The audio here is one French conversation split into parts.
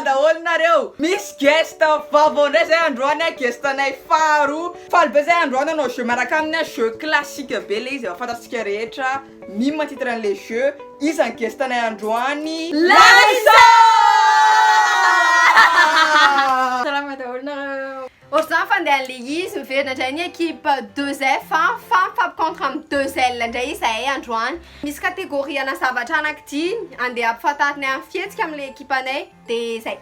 daholo nareo. Misy guest vavao zay androany guestanay faharoa. Faly be zay androany anao jeu miaraka amin'ny jeu classique be le izy efa fantatsika rehetra. Mime titre an'le jeu. Izy an guestanay androany Larissa! Salama daholo nareo. Ohatr'izany fandeha an'le izy miverina indray ny équipe 2F mifampicontre amin'ny 2L indray izahay androany. Misy catégorie ana zavatra anankidimy andeha ampifantarina amin'ny fihetsika amin'le équipe anay dia zay.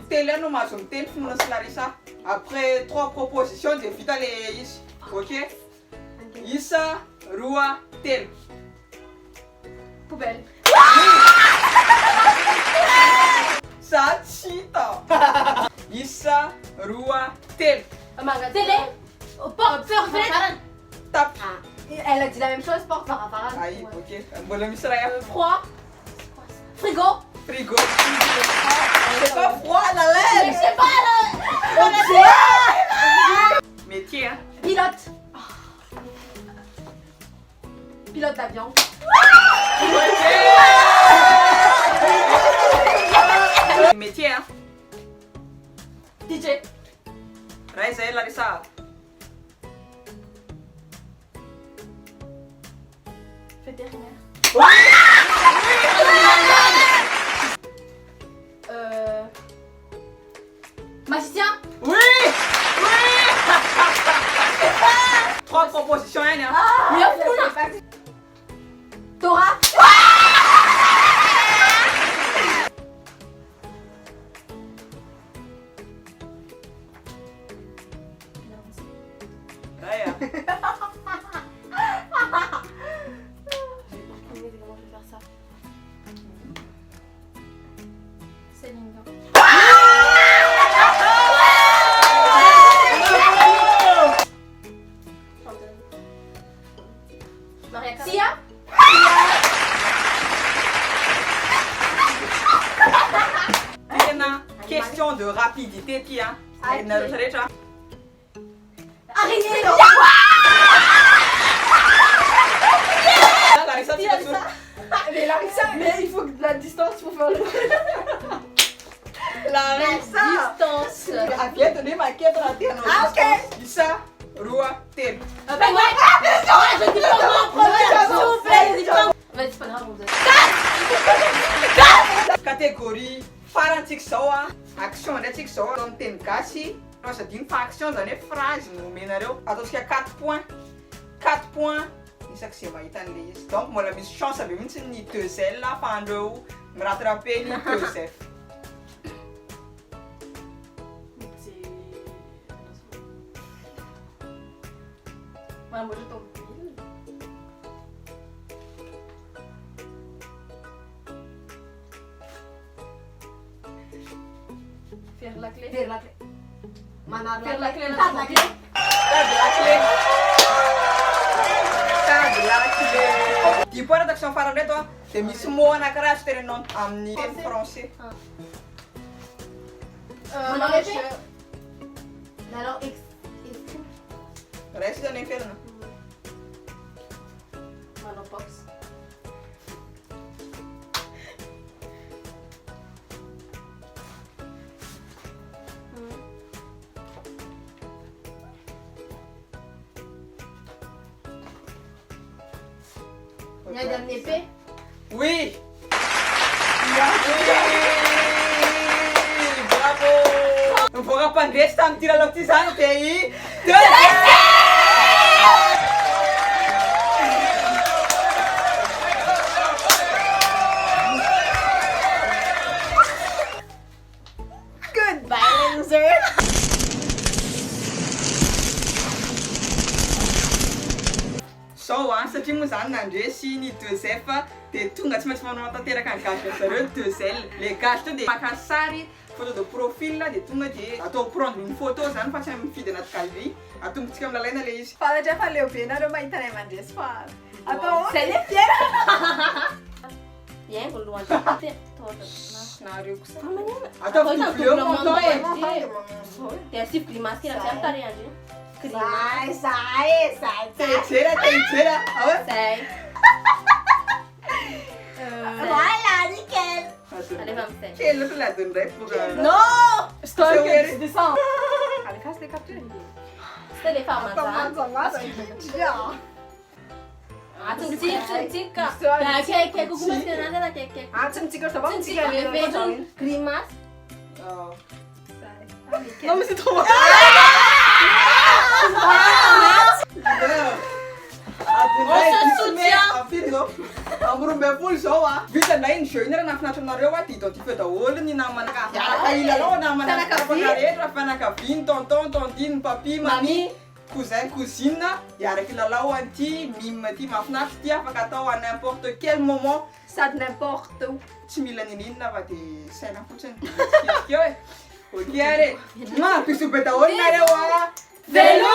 Tely no mahazo miteny finoana sy Larissa. Après 3 propositions dia vita le izy. Ok? Isa, roa, telo. Poubelle. Sachita. Isa, roa, telo. Magasin. Télé. Porte, fenêtre. Tape. Elle a dit la même chose, porte, varavara. Aïe, ok. Mbola misy raha hafa. Froid. Frigo. Frigo. C'est pas froid la lèvre. Je sais pas là. Métier, hein. Pilote. Pilote d'avion. Métier, hein. DJ. Raisa e Larissa. Vétérinaire. Magicien. Oui. Oui. 3 propositions, hein. Dora. Raya. Céline Dion. Maria Carey. Sia. Question de rapidité, Tia. Araignée. Larissa, tu fais ça. Mais Larissa, mais il faut de la distance pour faire le. Larissa. Distance. Ah, viens donner ma quête à la terre. Ok. Isa, Roua, Tel. Je dis pas moi en premier, s'il vous plaît. Vas-y, c'est pas grave, vous êtes. Catégorie farantsika zao a action ndraiky zao atao amin'ny teny gasy no azo adiny fa action zany hoe phrase no omenareo ataontsika 4 points 4 points isaky zay mahita an'le izy donc mbola misy chance be mihitsy ny 2L afahandreo mirattraper ny 2F. Moi je tombe. Faire la clé. Faire la clé. Faire la clé. Faire la clé. Tag la clé. Di points d'action farany reto a dia misy mot anankiray azo terenao amin'ny teny français. Alors, Raisy zany felana. Monopox. Il y a une épée. Oui. Bravo. Non pourra pas rester un petit ralentissant pays. Goodbye, loser. So satria moa zany nandresy ny 2F dia tonga tsy maintsy manao tanteraka ny gasy zareo 2L. Le gasy to dia maka sary photo de profil dia tonga dia atao prendre une photo zany fa tsy mifidy anaty galerie atombontsika amin'ny lalaina le izy. Fantatra fa leo be nareo mahita anay mandresy fa atao c'est fier. Bien voalohan nareo kosa atao double montant dia asif grimace kely amin'ny tarehy andreo. Tejera. Zay. Voilà, nickel. Allez, vamos, Zay. Kely loatra ilay adiny iray pour... Non, je t'en C'est vrai. que tu descends. Allez, fasse les captures. C'était les femmes, Tsitsika. Kek hukumasika ananjy kek. Grimace. Non mais c'est trop. Amroambefolo zao a vitanay ny jeu iny raha nafinatra anareo a dia identifié daholo ny namana araka ilalao namana rehetra fianakaviany tonton tontine papi mami cousin cousine iaraka ilalao an'ity mime ty mahafinaritra ty afaka atao à n'importe quel moment Sady n'importe où. tsy mila nininona fa dia saina fotsiny eo e ok are bisou be daholo nareo a Vélo.